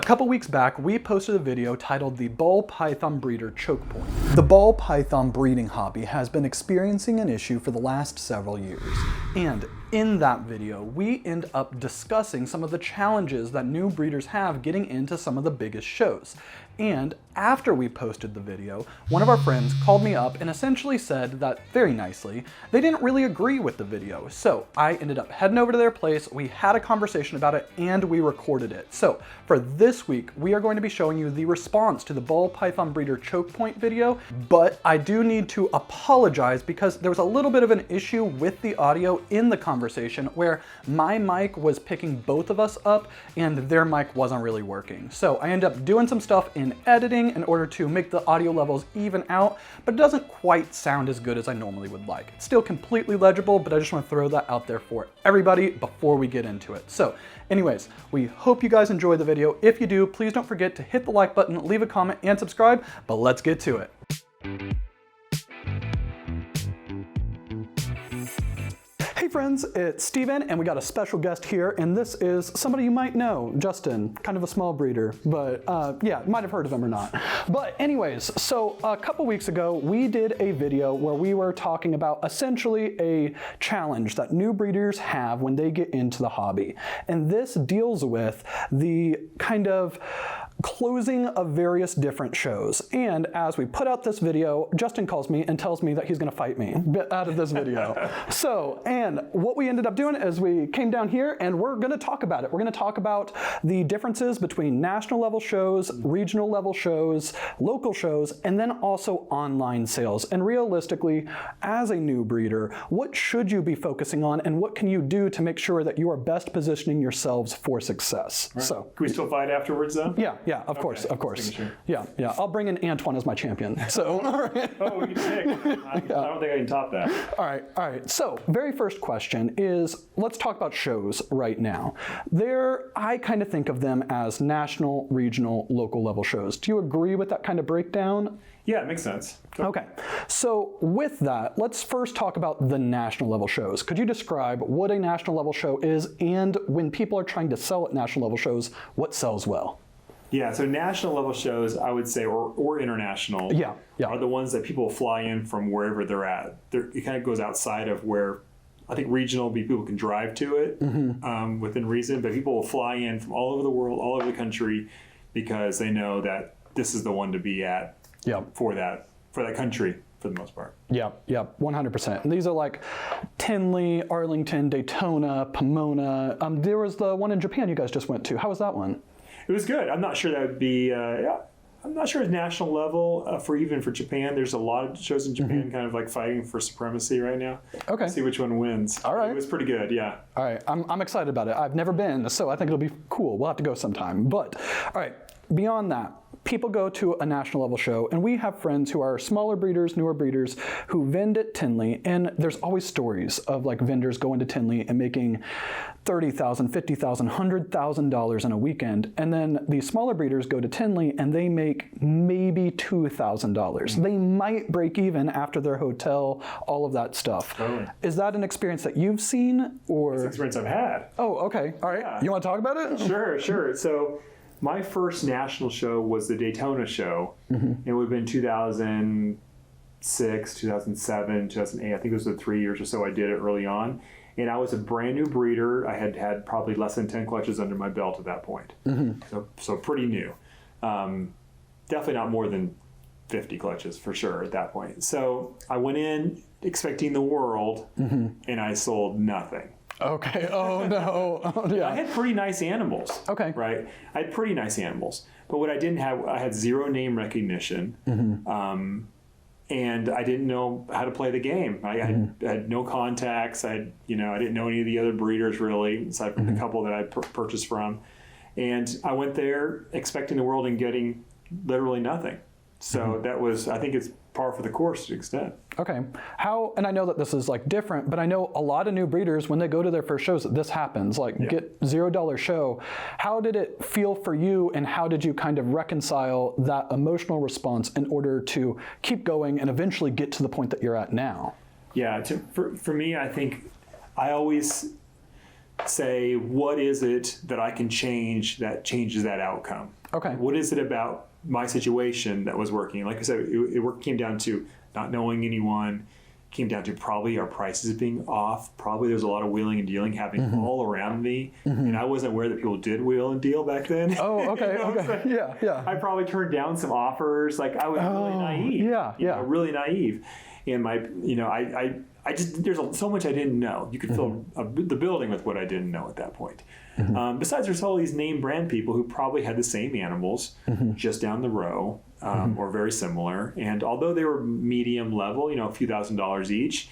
A couple weeks back, we posted a video titled The Ball Python Breeder Chokepoint. The ball python breeding hobby has been experiencing an issue for the last several years. And in that video, we end up discussing some of the challenges that new breeders have getting into some of the biggest shows. And after we posted the video, one of our friends called me up and essentially said that, very nicely, they didn't really agree with the video. So I ended up heading over to their place, we had a conversation about it, and we recorded it. So for this week, we are going to be showing you the response to the Ball Python Breeder Chokepoint video, but I do need to apologize because there was a little bit of an issue with the audio in the conversation where my mic was picking both of us up and their mic wasn't really working. So I ended up doing some stuff in editing in order to make the audio levels even out, but it doesn't quite sound as good as I normally would like. It's still completely legible, but I just want to throw that out there for everybody before we get into it. So anyways, we hope you guys enjoy the video. If you do, please don't forget to hit the like button, leave a comment, and subscribe, but let's get to it. Hey friends, it's Steven, and we got a special guest here, and this is somebody you might know, Justin, kind of a small breeder, but yeah, might have heard of him or not. But anyways, so a couple weeks ago, we did a video where we were talking about essentially a challenge that new breeders have when they get into the hobby. And this deals with the kind of closing of various different shows. And as we put out this video, Justin calls me and tells me that he's gonna fight me out of this video. So, and what we ended up doing is we came down here and we're gonna talk about it. We're gonna talk about the differences between national level shows, regional level shows, local shows, and then also online sales. And realistically, as a new breeder, what should you be focusing on and what can you do to make sure that you are best positioning yourselves for success? Right. So, can we still fight afterwards though? Yeah, of course. Sure. Yeah. I'll bring in Antoine as my champion. So, all right. Oh, we can pick. I don't think I can top that. All right. So, very first question is, let's talk about shows right now. I kind of think of them as national, regional, local level shows. Do you agree with that kind of breakdown? Yeah, it makes sense. Okay, so with that, let's first talk about the national level shows. Could you describe what a national level show is, and when people are trying to sell at national level shows, what sells well? Yeah, so national level shows, I would say, or international, are the ones that people fly in from wherever they're at. It kind of goes outside of where, I think regional will be people can drive to it within reason, but people will fly in from all over the world, all over the country, because they know that this is the one to be at for that country for the most part. Yep, 100%. And these are like Tinley, Arlington, Daytona, Pomona. There was the one in Japan you guys just went to. How was that one? It was good. I'm not sure that would be, I'm not sure at national level for Japan. There's a lot of shows in Japan kind of like fighting for supremacy right now. Okay. See which one wins. All right. It was pretty good, yeah. All right, I'm excited about it. I've never been, so I think it'll be cool. We'll have to go sometime. But, all right, beyond that, people go to a national level show, and we have friends who are smaller breeders, newer breeders, who vend at Tinley, and there's always stories of like vendors going to Tinley and making $30,000, $50,000, $100,000 in a weekend, and then these smaller breeders go to Tinley and they make maybe $2,000. They might break even after their hotel, all of that stuff. Totally. Is that an experience that you've seen, or? It's an experience I've had. Oh, okay, all right. Yeah. You want to talk about it? Sure. So my first national show was the Daytona show. It would have been 2006, 2007, 2008. I think those were the 3 years or so I did it early on. And I was a brand new breeder. I had probably less than 10 clutches under my belt at that point. So pretty new. Definitely not more than 50 clutches for sure at that point. So I went in expecting the world, and I sold nothing. Okay. Oh no. Oh, yeah. I had pretty nice animals. Okay. Right. I had pretty nice animals, but what I didn't have, I had zero name recognition, and I didn't know how to play the game. I had no contacts. I didn't know any of the other breeders really, aside from the couple that I purchased from, and I went there expecting the world and getting literally nothing. So that was, I think it's par for the course to an extent. Okay. And I know that this is like different, but I know a lot of new breeders, when they go to their first shows, this happens, get $0 show. How did it feel for you, and how did you kind of reconcile that emotional response in order to keep going and eventually get to the point that you're at now? Yeah, for me, I think I always say, what is it that I can change that changes that outcome? Okay. What is it about my situation that was working? Like I said, it came down to not knowing anyone, came down to probably our prices being off. Probably there's a lot of wheeling and dealing happening all around me. And I wasn't aware that people did wheel and deal back then. Oh, okay, okay. Yeah. I probably turned down some offers. Like I was really naive. Yeah. Really naive. And I just, there's so much I didn't know. You could fill the building with what I didn't know at that point. Besides, there's all these name brand people who probably had the same animals just down the row, or very similar. And although they were medium level, a few $1,000s each,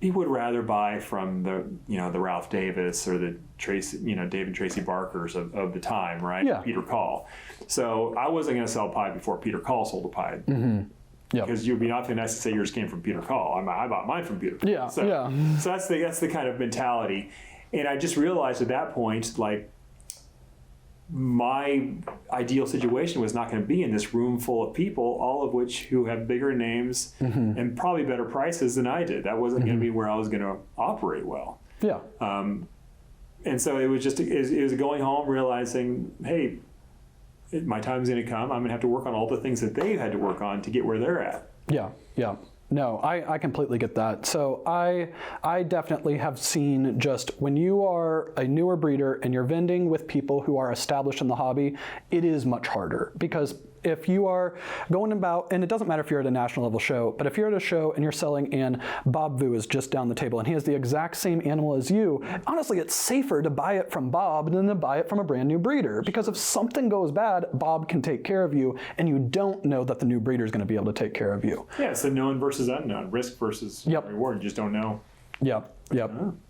people would rather buy from the Ralph Davis or the Tracy, David Tracy Barkers of the time, right? Yeah. Peter Call. So I wasn't going to sell pie before Peter Call sold a pie. Because you'd be awfully nice to say yours came from Peter Call. I bought mine from Peter Call. So that's the kind of mentality. And I just realized at that point, like, my ideal situation was not going to be in this room full of people, all of which who have bigger names and probably better prices than I did. That wasn't going to be where I was going to operate well. Yeah. And so it was just, it was going home realizing, hey, my time's going to come. I'm going to have to work on all the things that they've had to work on to get where they're at. Yeah. No, I completely get that. So I definitely have seen, just when you are a newer breeder and you're vending with people who are established in the hobby, it is much harder, because if you are going about, and it doesn't matter if you're at a national level show, but if you're at a show and you're selling and Bob Vu is just down the table and he has the exact same animal as you, honestly, it's safer to buy it from Bob than to buy it from a brand new breeder, because if something goes bad, Bob can take care of you, and you don't know that the new breeder is going to be able to take care of you. Yeah, it's a known versus unknown, risk versus reward. You just don't know. Yep.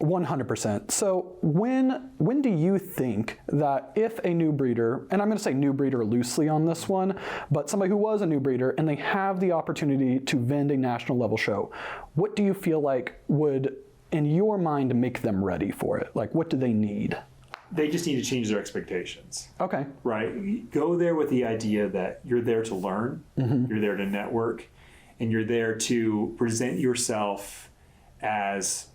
100%. So when do you think that if a new breeder, and I'm going to say new breeder loosely on this one, but somebody who was a new breeder and they have the opportunity to vend a national level show, what do you feel like would, in your mind, make them ready for it? Like, what do they need? They just need to change their expectations. Okay. Right? Go there with the idea that you're there to learn, you're there to network, and you're there to present yourself as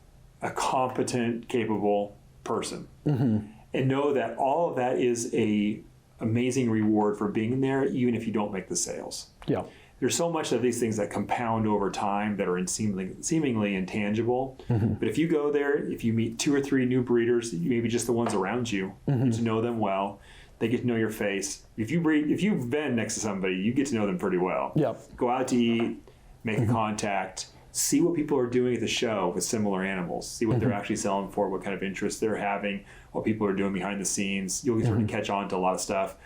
a competent, capable person. And know that all of that is a amazing reward for being there, even if you don't make the sales. Yeah. There's so much of these things that compound over time that are seemingly intangible. But if you go there, if you meet 2 or 3 new breeders, maybe just the ones around you, get to know them well, they get to know your face. If you've been next to somebody, you get to know them pretty well. Yep. Go out to eat, make a contact, see what people are doing at the show with similar animals, see what they're actually selling for, what kind of interest they're having, what people are doing behind the scenes. You'll sort of catch on to a lot of stuff.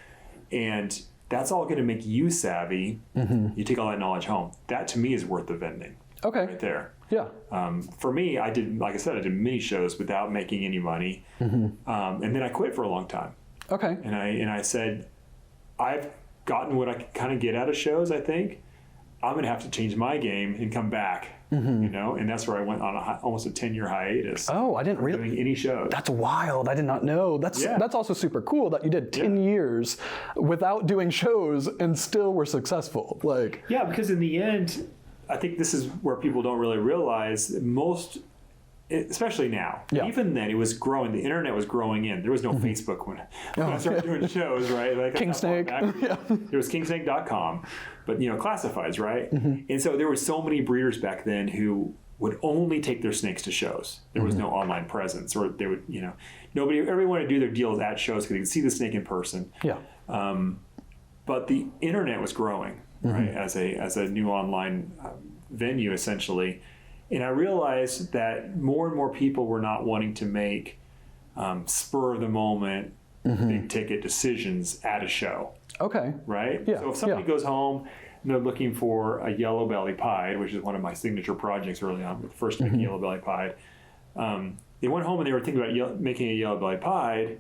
And that's all going to make you savvy. You take all that knowledge home. That, to me, is worth the vending. Okay. Right there. Yeah. For me, I did many shows without making any money. And then I quit for a long time. Okay. And I said, I've gotten what I can kind of get out of shows, I think. I'm going to have to change my game and come back, and that's where I went on almost a 10-year hiatus. Oh, I didn't really doing any shows. That's wild. I did not know. That's also super cool that you did 10 years without doing shows and still were successful. Because in the end, I think this is where people don't really realize that especially now. Yeah. Even then, it was growing. The internet was growing in. There was no Facebook when I started doing shows, right? Like King Snake. There was kingsnake.com, but classifieds, right? And so there were so many breeders back then who would only take their snakes to shows. There was no online presence, or they would, everyone wanted to do their deals at shows because they could see the snake in person. Yeah. But the internet was growing, right? As a new online venue, essentially. And I realized that more and more people were not wanting to make spur of the moment, big ticket decisions at a show. Okay. Right? Yeah. So if somebody goes home and they're looking for a yellow belly pied, which is one of my signature projects early on, the first yellow belly pied, they went home and they were thinking about making a yellow belly pied.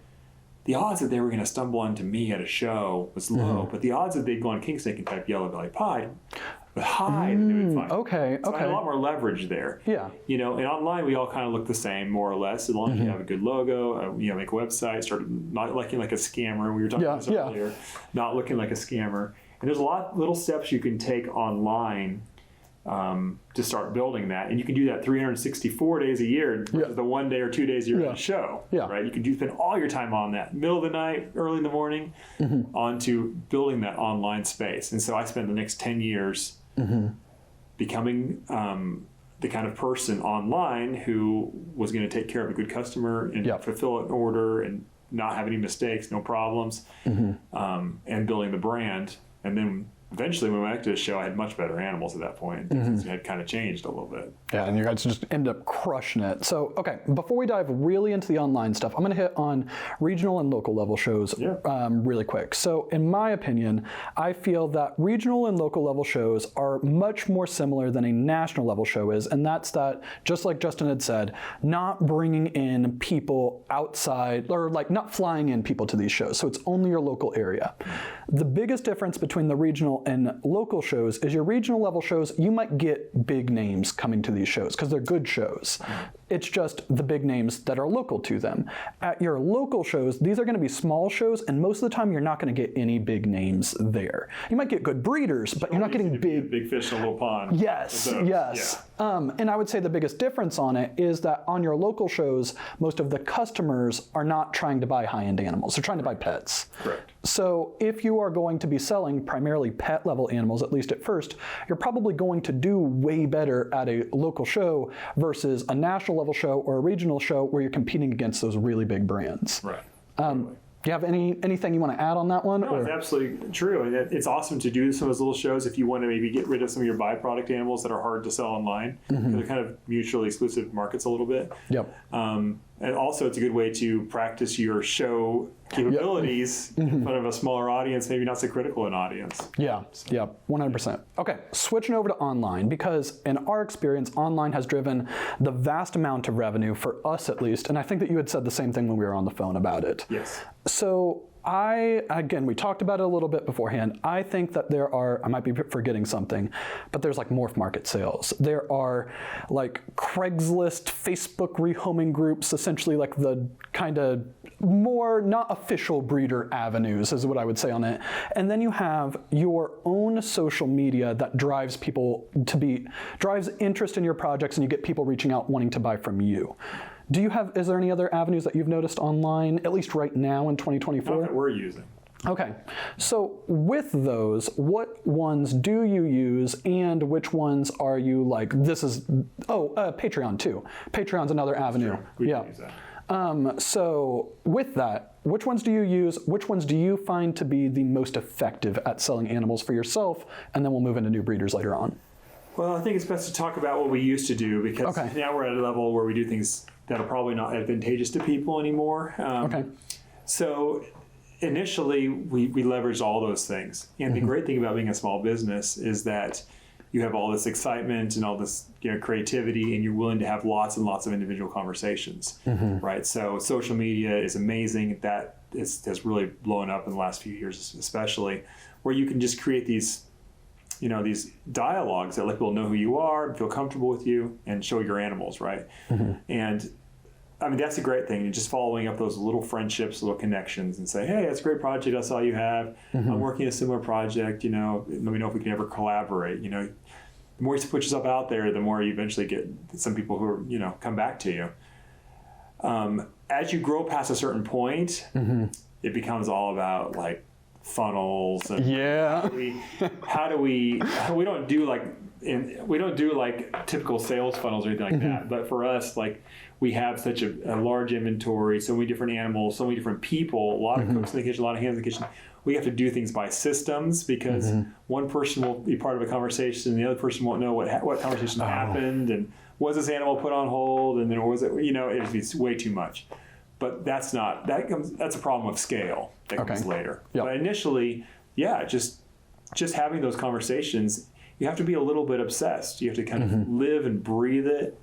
The odds that they were going to stumble onto me at a show was low, but the odds that they'd go on King Snake and type yellow belly pied was high that they would find. Okay. So I had a lot more leverage there. Yeah. And online we all kind of look the same, more or less, as long as you have a good logo, make a website, start not looking like a scammer. We were talking about this earlier, not looking like a scammer. And there's a lot little steps you can take online to start building that. And you can do that 364 days a year versus the 1 day or 2 days you're at a show, right? You can spend all your time on that, middle of the night, early in the morning, onto building that online space. And so I spent the next 10 years becoming the kind of person online who was going to take care of a good customer and fulfill an order and not have any mistakes, no problems, and building the brand. And then eventually, when we went to the show, I had much better animals at that point. It had kind of changed a little bit. Yeah, and you guys just end up crushing it. So, okay, before we dive really into the online stuff, I'm going to hit on regional and local level shows really quick. So, in my opinion, I feel that regional and local level shows are much more similar than a national level show is, and that's that, just like Justin had said, not bringing in people outside, or like not flying in people to these shows. So, it's only your local area. The biggest difference between the regional and local shows is your regional level shows, you might get big names coming to these shows because they're good shows. It's just the big names that are local to them. At your local shows, these are going to be small shows, and most of the time you're not going to get any big names there. You might get good breeders, but you're not getting big fish in a little pond. Yes. And I would say the biggest difference on it is that on your local shows, most of the customers are not trying to buy high-end animals. They're trying to buy pets. Correct. So if you are going to be selling primarily pet level animals, at least at first, you're probably going to do way better at a local show versus a national level show or a regional show where you're competing against those really big brands. Right. Do you have anything you want to add on that one? No, it's absolutely true. And it's awesome to do some of those little shows if you want to maybe get rid of some of your byproduct animals that are hard to sell online. They're kind of mutually exclusive markets a little bit. And also it's a good way to practice your show capabilities in front of a smaller audience, maybe not so critical an audience. 100%. Okay, switching over to online, because in our experience, online has driven the vast amount of revenue for us at least, and I think that you had said the same thing when we were on the phone about it. Yes. So we talked about it a little bit beforehand. I think that there are, I might be forgetting something, but there's like morph market sales. There are like Craigslist, Facebook rehoming groups, essentially like the kind of more not official breeder avenues is what I would say on it. And then you have your own social media that drives drives interest in your projects, and you get people reaching out wanting to buy from you. Is there any other avenues that you've noticed online, at least right now in 2024? Not that we're using. Okay, so with those, what ones do you use, and which ones are you like, Patreon too. Patreon's another avenue. Sure. We can use that. So with that, which ones do you use? Which ones do you find to be the most effective at selling animals for yourself? And then we'll move into new breeders later on. Well, I think it's best to talk about what we used to do, because now we're at a level where we do things that are probably not advantageous to people anymore. So initially, we leveraged all those things. And the great thing about being a small business is that you have all this excitement and all this creativity, and you're willing to have lots and lots of individual conversations, right? So social media is amazing. That has really blown up in the last few years, especially, where you can just create these dialogues that let people know who you are, feel comfortable with you, and show your animals, right? And I mean, that's a great thing. Just following up those little friendships, little connections, and say, hey, that's a great project I saw you have. I'm working a similar project, let me know if we can ever collaborate. The more you put yourself out there, the more you eventually get some people who are, come back to you. As you grow past a certain point, it becomes all about like funnels and we don't do like typical sales funnels or anything like that, but for us, like, we have such a large inventory, so many different animals, so many different people, a lot of cooks in the kitchen, a lot of hands in the kitchen. We have to do things by systems, because one person will be part of a conversation and the other person won't know what conversation happened, and was this animal put on hold, and then was it, it's way too much. But that's a problem of scale that comes later. But initially, just having those conversations, you have to be a little bit obsessed. You have to kind of live and breathe it,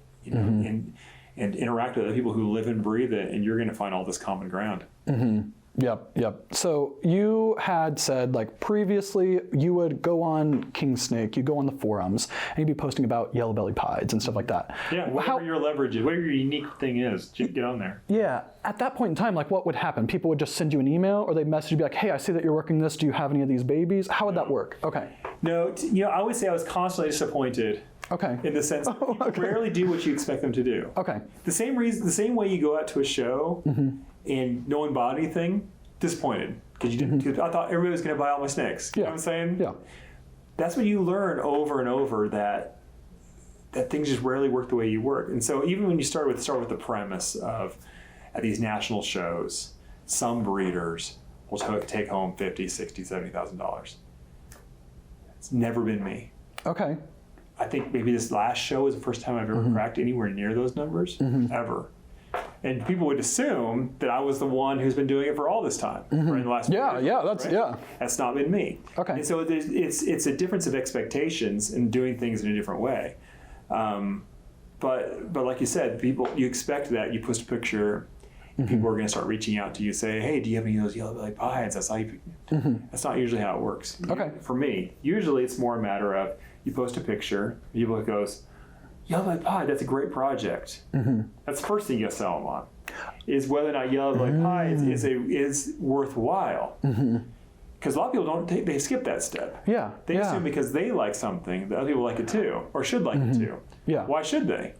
and interact with other people who live and breathe it, and you're going to find all this common ground. Yep. So you had said, like, previously you would go on King Snake, you go on the forums, and you'd be posting about yellow-bellied pieds and stuff like that. Yeah, whatever your leverage is, whatever your unique thing is, get on there. Yeah. At that point in time, like, what would happen? People would just send you an email, or they'd message you, be like, hey, I see that you're working this. Do you have any of these babies? How would that work? Okay. No, I would say I was constantly disappointed Okay. In the sense that people rarely do what you expect them to do. Okay. The same way you go out to a show and no one bought anything, disappointed because you didn't. Cause I thought everybody was going to buy all my snakes. You know what I'm saying? Yeah. That's what you learn over and over, that things just rarely work the way you work. And so even when you start with the premise of at these national shows, some breeders will take home $50,000, $60,000, $70,000. It's never been me. Okay. I think maybe this last show was the first time I've ever cracked anywhere near those numbers, ever. And people would assume that I was the one who's been doing it for all this time, right? In the last That's not been me. Okay. And so it's a difference of expectations and doing things in a different way. But like you said, you expect that you post a picture, and people are going to start reaching out to you, say, "Hey, do you have any of those yellow belly pies?" That's not usually how it works. Okay. For me, usually it's more a matter of you post a picture, people goes, "Yellow belly pie, that's a great project." That's the first thing you sell them on, is whether or not yellow belly pie is worthwhile. Because a lot of people they skip that step. Yeah. They assume because they like something, that other people like it too, or should like it too. Yeah. Why should they?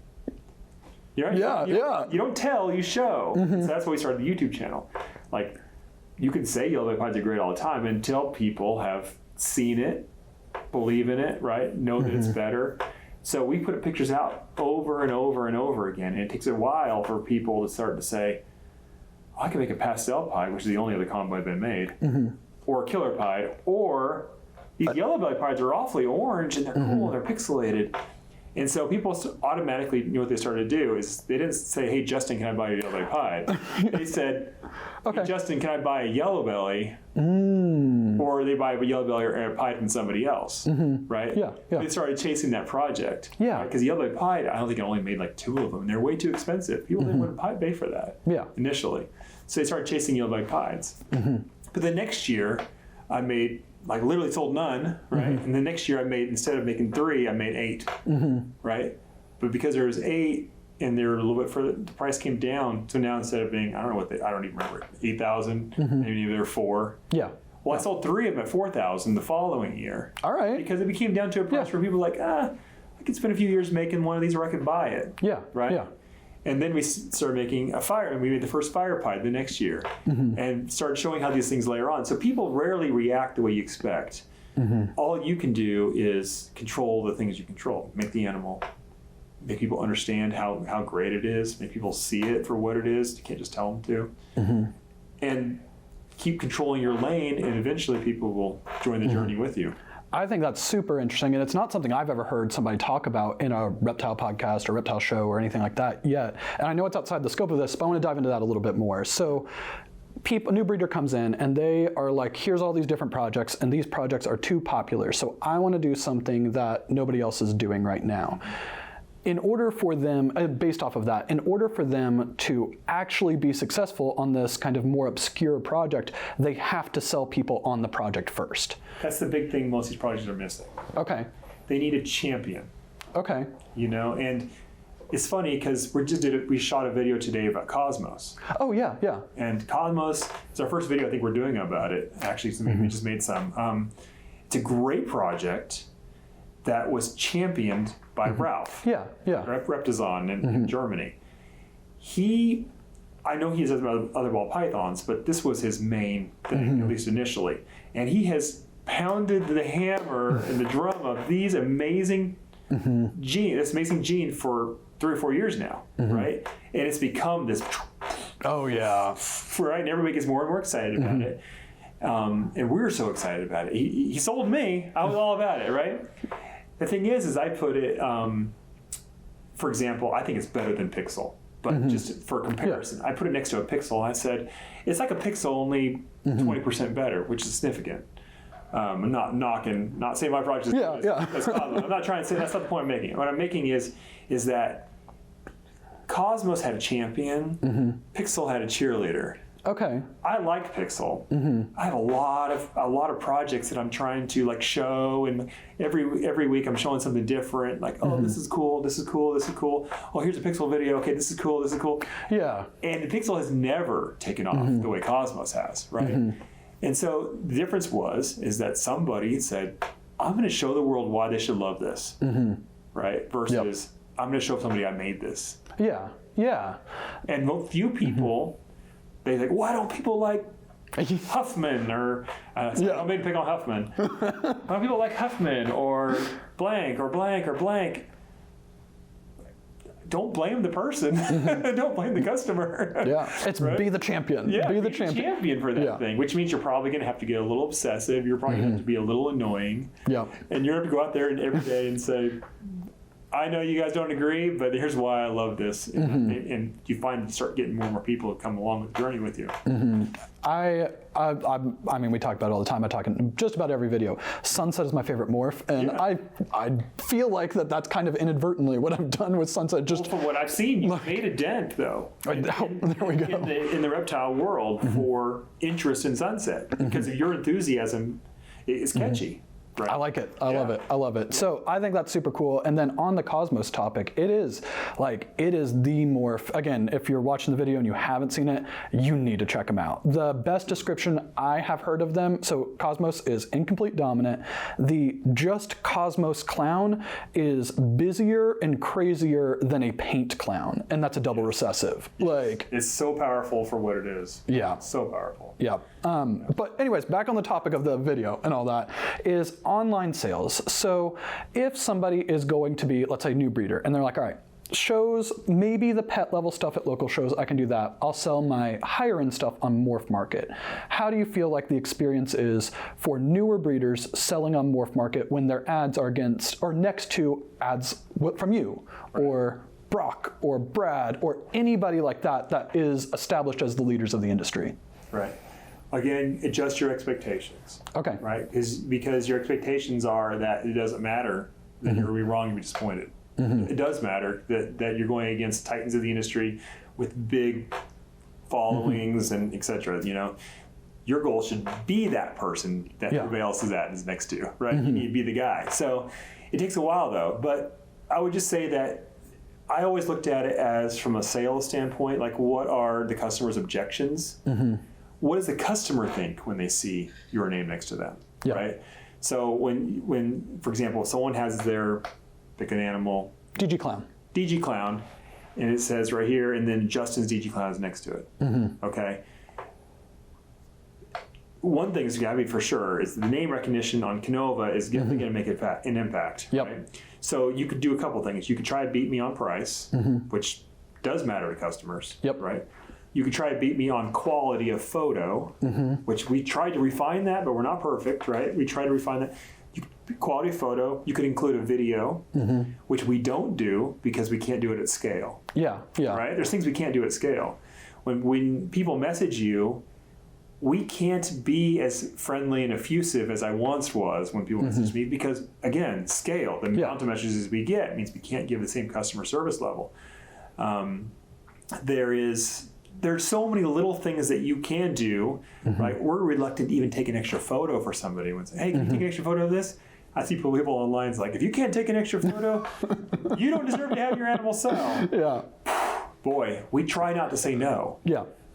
You don't tell, you show. So that's why we started the YouTube channel. Like, you can say yellow belly pies are great all the time until people have seen it, believe in it, right? Know that it's better. So we put pictures out over and over and over again, and it takes a while for people to start to say, I can make a pastel pie, which is the only other combo I've been made, or a killer pie, or these yellow belly pies are awfully orange and they're cool and they're pixelated. And so people automatically knew what they started to do is they didn't say, "Hey, Justin, can I buy a yellow belly pie?" They said, "Hey, Justin, can I buy a yellow belly?" Or they buy a yellow belly or a pie from somebody else, right? Yeah. They started chasing that project. Yeah. Because yellow belly pie, I don't think it only made like 2 of them. They're way too expensive. People didn't want to pay for that initially. So they started chasing yellow belly pies. But the next year, I made, like, literally sold none, right? And the next year I made, instead of making 3, I made 8, right? But because there was 8 and they were a little bit further, the price came down. So now instead of being, I don't even remember, 8,000, maybe they were 4. Yeah. Well, I sold 3 of them at 4,000 the following year. All right. Because it became down to a price where people were like, I could spend a few years making one of these, or I could buy it. Yeah. Right? Yeah. And then we started making a fire, and we made the first fire pie the next year, and started showing how these things layer on. So people rarely react the way you expect. All you can do is control the things you control. Make the animal, make people understand how great it is, make people see it for what it is. You can't just tell them to. And keep controlling your lane, and eventually people will join the journey with you. I think that's super interesting, and it's not something I've ever heard somebody talk about in a reptile podcast or reptile show or anything like that yet. And I know it's outside the scope of this, but I want to dive into that a little bit more. So a new breeder comes in and they are like, here's all these different projects, and these projects are too popular. So I want to do something that nobody else is doing right now. In order for them, based off of that, in order for them to actually be successful on this kind of more obscure project, they have to sell people on the project first. That's the big thing most of these projects are missing. Okay. They need a champion. Okay. You know, and it's funny because we shot a video today about Cosmos. Oh, yeah, yeah. And Cosmos is our first video I think we're doing about it. Actually, we just made some. It's a great project that was championed by Ralph. Yeah, yeah. Reptizon in Germany. I know he has other ball pythons, but this was his main thing, at least initially. And he has pounded the hammer and the drum of these amazing this amazing gene for 3 or 4 years now, right? And it's become this. Oh yeah. Right, and everybody gets more and more excited about it. And we were so excited about it. He sold me. I was all about it, right? The thing is I put it, for example, I think it's better than Pixel, but just for comparison, I put it next to a Pixel and I said, it's like a Pixel, only 20% better, which is significant. I'm not saying my project is good. I'm not trying to say, that's not the point I'm making. What I'm making is that Cosmos had a champion, Pixel had a cheerleader. Okay. I like Pixel. I have a lot of projects that I'm trying to like show, and every week I'm showing something different. Like, oh, this is cool, this is cool, this is cool. Oh, here's a Pixel video. Okay, this is cool, this is cool. Yeah. And Pixel has never taken off the way Cosmos has, right? And so the difference is that somebody said, I'm going to show the world why they should love this. right? Versus I'm going to show somebody I made this. Yeah, yeah. And few people, they think, why don't people like Huffman or I don't mean to pick on Huffman. Why don't people like Huffman or blank or blank or blank? Don't blame the person. Don't blame the customer. Yeah, it's right? Be the champion. Yeah, be the champion for that thing, which means you're probably going to have to get a little obsessive. You're probably going to have to be a little annoying. Yeah. And you're going to go out there every day and say, I know you guys don't agree, but here's why I love this. And you start getting more and more people to come along with the journey with you. I mean, we talk about it all the time. I talk in just about every video. Sunset is my favorite morph, and I feel like that's kind of inadvertently what I've done with Sunset. Just from what I've seen, you've made a dent, though. There we go. In the reptile world for interest in Sunset, because of your enthusiasm is catchy. Right. I like it. I love it. I love it. So I think that's super cool. And then on the Cosmos topic, it is the morph. Again, if you're watching the video and you haven't seen it, you need to check them out. The best description I have heard of them, so Cosmos is incomplete dominant. The just Cosmos clown is busier and crazier than a paint clown. And that's a double recessive. Like, it's so powerful for what it is. Yeah. It's so powerful. Yeah. But anyways, back on the topic of the video and all that is online sales. So if somebody is going to be, let's say, new breeder, and they're like, all right, shows, maybe the pet level stuff at local shows, I can do that. I'll sell my higher end stuff on Morph Market. How do you feel like the experience is for newer breeders selling on Morph Market when their ads are against or next to ads from you or Brock or Brad or anybody like that is established as the leaders of the industry? Right. Again, adjust your expectations. Okay. Right? Because your expectations are that it doesn't matter that you're going to be wrong and be disappointed. It does matter that you're going against titans of the industry with big followings and et cetera. You know, your goal should be that person that everybody else is next to, right? You need to be the guy. So it takes a while though, but I would just say that I always looked at it as from a sales standpoint, like what are the customer's objections? What does the customer think when they see your name next to them, right? So when, for example, someone has their, pick an animal. DG Clown. DG Clown, and it says right here, and then Justin's DG Clown is next to it, okay? One thing is got to be for sure is the name recognition on Canova is definitely going to make an impact, right? So you could do a couple things. You could try to beat me on price, which does matter to customers, right? You could try to beat me on quality of photo, which we tried to refine that, but we're not perfect, right? We tried to refine that. Quality of photo, you could include a video, which we don't do because we can't do it at scale. Right? There's things we can't do at scale. When people message you, we can't be as friendly and effusive as I once was when people message me because, again, scale. The amount of messages we get means we can't give the same customer service level. There's so many little things that you can do, right? We're reluctant to even take an extra photo for somebody. When say, hey, can you take an extra photo of this? I see people online it's like, if you can't take an extra photo, you don't deserve to have your animal sell. Boy, we try not to say no.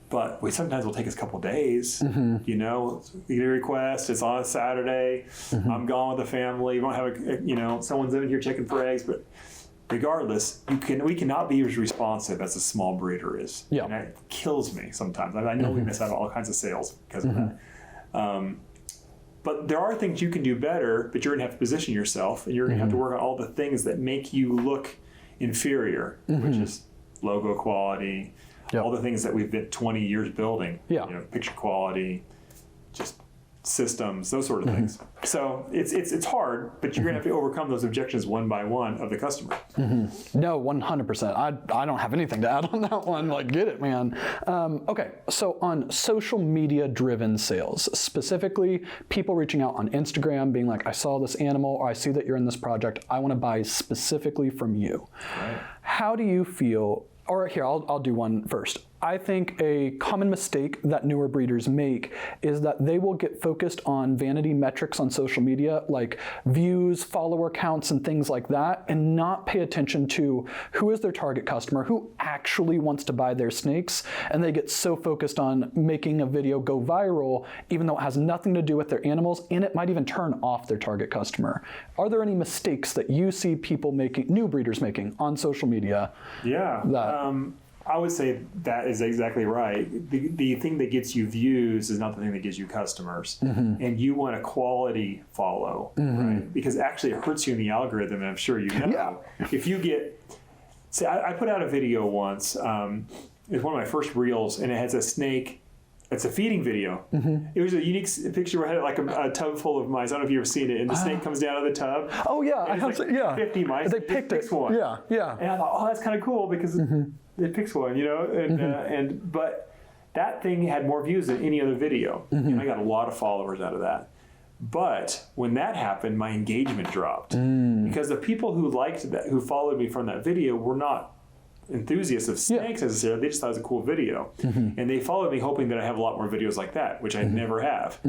But we sometimes will take us a couple of days. You know, we get a request. It's on a Saturday. I'm gone with the family. We don't have someone's in here checking for eggs, but regardless, we cannot be as responsive as a small breeder is. And that kills me sometimes. I know we miss out on all kinds of sales because of that. But there are things you can do better, but you're going to have to position yourself, and you're going to have to work on all the things that make you look inferior, which is logo quality, all the things that we've been 20 years building, picture quality, just systems, those sort of things. So it's hard, but you're going to have to overcome those objections one by one of the customer. No, 100%. I don't have anything to add on that one. Like, get it, man. Okay, so on social media driven sales, specifically people reaching out on Instagram being like, I saw this animal, or I see that you're in this project, I want to buy specifically from you. How do you feel? Or here, I'll do one first. I think a common mistake that newer breeders make is that they will get focused on vanity metrics on social media, like views, follower counts, and things like that, and not pay attention to who is their target customer, who actually wants to buy their snakes, and they get so focused on making a video go viral, even though it has nothing to do with their animals, and it might even turn off their target customer. Are there any mistakes that you see people making, new breeders making on social media? Yeah. I would say that is exactly right. The thing that gets you views is not the thing that gives you customers. And you want a quality follow, right? Because actually it hurts you in the algorithm, and I'm sure you know. If you get, say, I put out a video once, it was one of my first reels, and it has a snake. It's a feeding video. It was a unique picture where I had like a tub full of mice. I don't know if you've ever seen it. And the snake comes down of the tub. Oh yeah, I have like 50 mice. They picked it. One. Yeah. And I thought, oh, that's kind of cool because it picks one, you know. And but that thing had more views than any other video, and I got a lot of followers out of that. But when that happened, my engagement dropped because the people who liked that, who followed me from that video, were not enthusiasts of snakes necessarily. They just thought it was a cool video, and they followed me hoping that I have a lot more videos like that, which I never have,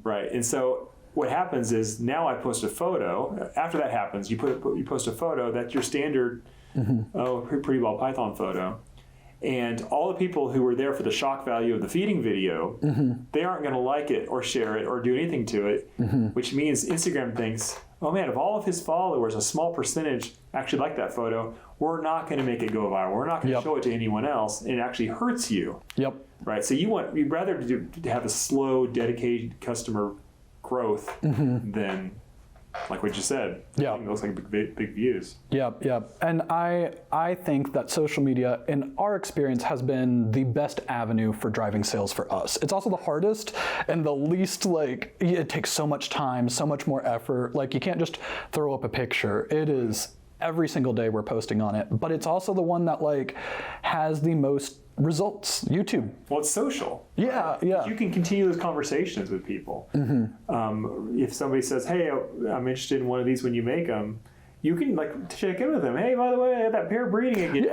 right? And so what happens is now I post a photo. After that happens, you post a photo that's your standard pretty ball python photo, and all the people who were there for the shock value of the feeding video, they aren't going to like it or share it or do anything to it, which means Instagram thinks, oh man, if all of his followers, a small percentage, actually like that photo, we're not going to make it go viral. We're not going to show it to anyone else, and it actually hurts you. Right. So you'd rather to have a slow, dedicated customer growth than, like what you said, it looks like big views. And I think that social media, in our experience, has been the best avenue for driving sales for us. It's also the hardest and the least, like, it takes so much time, so much more effort. Like, you can't just throw up a picture. It is every single day we're posting on it, but it's also the one that like has the most results. YouTube. Well, it's social. Right? You can continue those conversations with people. If somebody says, hey, I'm interested in one of these when you make them, you can like check in with them. Hey, by the way, I had that pair breeding again.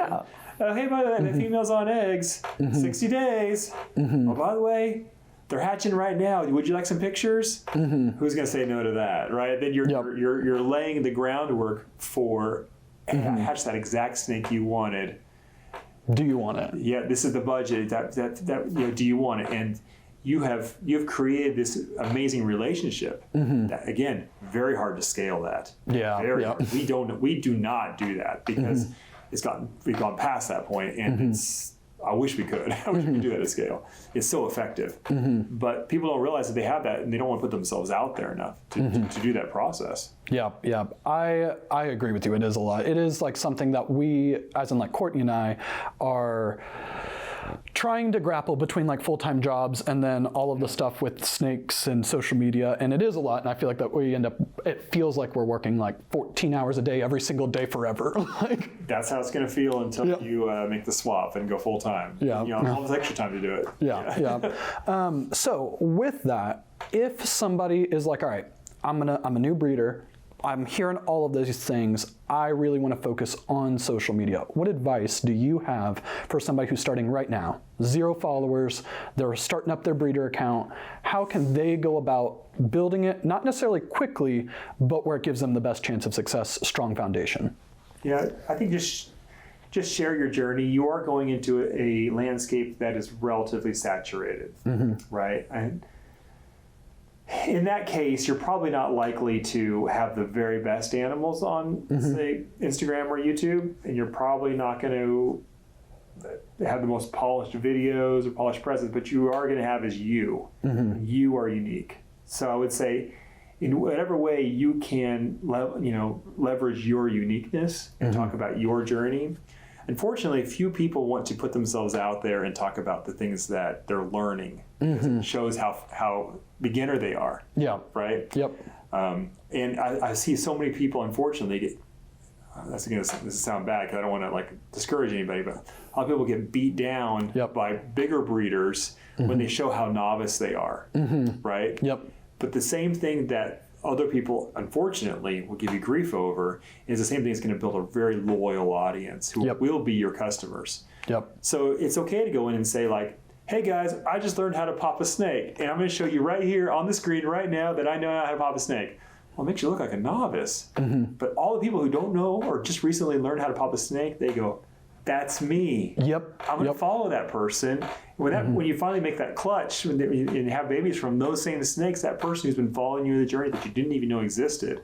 Hey, by the way, the female's on eggs, 60 days. Oh, by the way, they're hatching right now. Would you like some pictures? Who's going to say no to that, right? Then you're laying the groundwork for hatch that exact snake you wanted. Do you want it? Yeah, this is the budget. That do you want it? And you've created this amazing relationship. That, again, very hard to scale that. We do not do that because we've gone past that point, and I wish we could. I wish we could do that at scale. It's so effective. But people don't realize that they have that, and they don't want to put themselves out there enough to do that process. I agree with you. It is a lot. It is like something that we, as in like Courtney and I, are trying to grapple between like full-time jobs and then all of the stuff with snakes and social media, and it is a lot. And I feel like that we end up, it feels like we're working like 14 hours a day every single day forever. Like that's how it's going to feel until you make the swap and go full-time. All this extra time to do it. So with that, if somebody is like, all right, I'm a new breeder, I'm hearing all of those things, I really want to focus on social media. What advice do you have for somebody who's starting right now? 0 followers, they're starting up their breeder account. How can they go about building it, not necessarily quickly, but where it gives them the best chance of success, strong foundation? I think just share your journey. You are going into a landscape that is relatively saturated, right? And in that case, you're probably not likely to have the very best animals on, say, Instagram or YouTube, and you're probably not going to have the most polished videos or polished presence, but you are going to have is you. You are unique. So I would say, in whatever way you can, leverage your uniqueness and talk about your journey. Unfortunately, few people want to put themselves out there and talk about the things that they're learning. It shows how beginner they are. Right? And I see so many people, unfortunately, this is sound bad because I don't want to like discourage anybody, but a lot of people get beat down by bigger breeders when they show how novice they are. Right? But the same thing that other people, unfortunately, will give you grief over is the same thing that's going to build a very loyal audience who will be your customers. Yep. So it's okay to go in and say like, hey guys, I just learned how to pop a snake, and I'm going to show you right here on the screen right now that I know how to pop a snake. Well, it makes you look like a novice. But all the people who don't know or just recently learned how to pop a snake, they go, that's me. Yep. I'm going to follow that person. When you finally make that clutch and you have babies from those same snakes, that person who's been following you in the journey that you didn't even know existed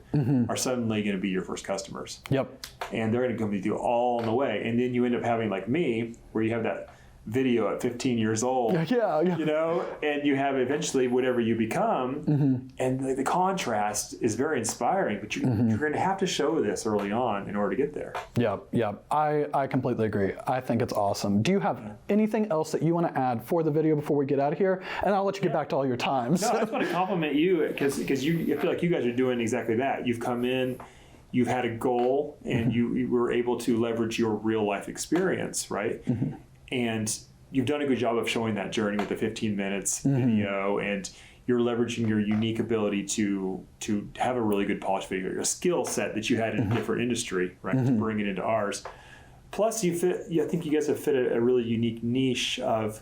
are suddenly going to be your first customers. Yep. And they're going to come with you all on the way. And then you end up having like me, where you have that video at 15 years old, you know, and you have eventually whatever you become, and the contrast is very inspiring, but you're going to have to show this early on in order to get there. Yeah, I completely agree. I think it's awesome. Do you have anything else that you want to add for the video before we get out of here? And I'll let you get back to all your times. No, I just want to compliment you because I feel like you guys are doing exactly that. You've come in, you've had a goal, and you were able to leverage your real life experience, right? And you've done a good job of showing that journey with the 15 minutes video, and you're leveraging your unique ability to have a really good polished video, your skill set that you had in a different industry, right, to bring it into ours. Plus, I think you guys have fit a really unique niche of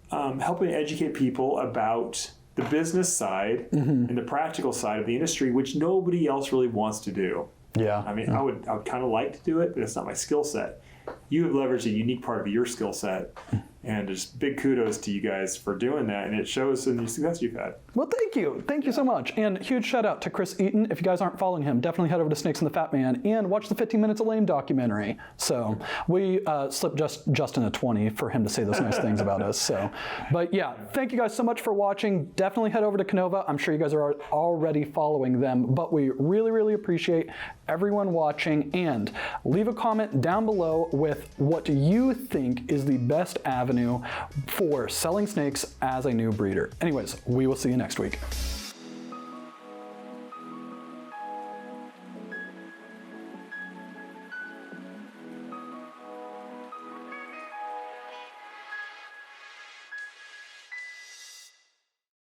helping educate people about the business side and the practical side of the industry, which nobody else really wants to do. Yeah. I mean, I would kind of like to do it, but it's not my skill set. You have leveraged a unique part of your skill set, and just big kudos to you guys for doing that, and it shows in the success you've had. Well, thank you. Thank you so much. And huge shout out to Chris Eaton. If you guys aren't following him, definitely head over to Snakes and the Fat Man and watch the 15 Minutes of Lame documentary. So we slipped Justin a 20 for him to say those nice things about us. So, but yeah, thank you guys so much for watching. Definitely head over to Canova. I'm sure you guys are already following them, but we really, really appreciate everyone watching, and leave a comment down below with what do you think is the best avenue for selling snakes as a new breeder. Anyways, we will see you next week.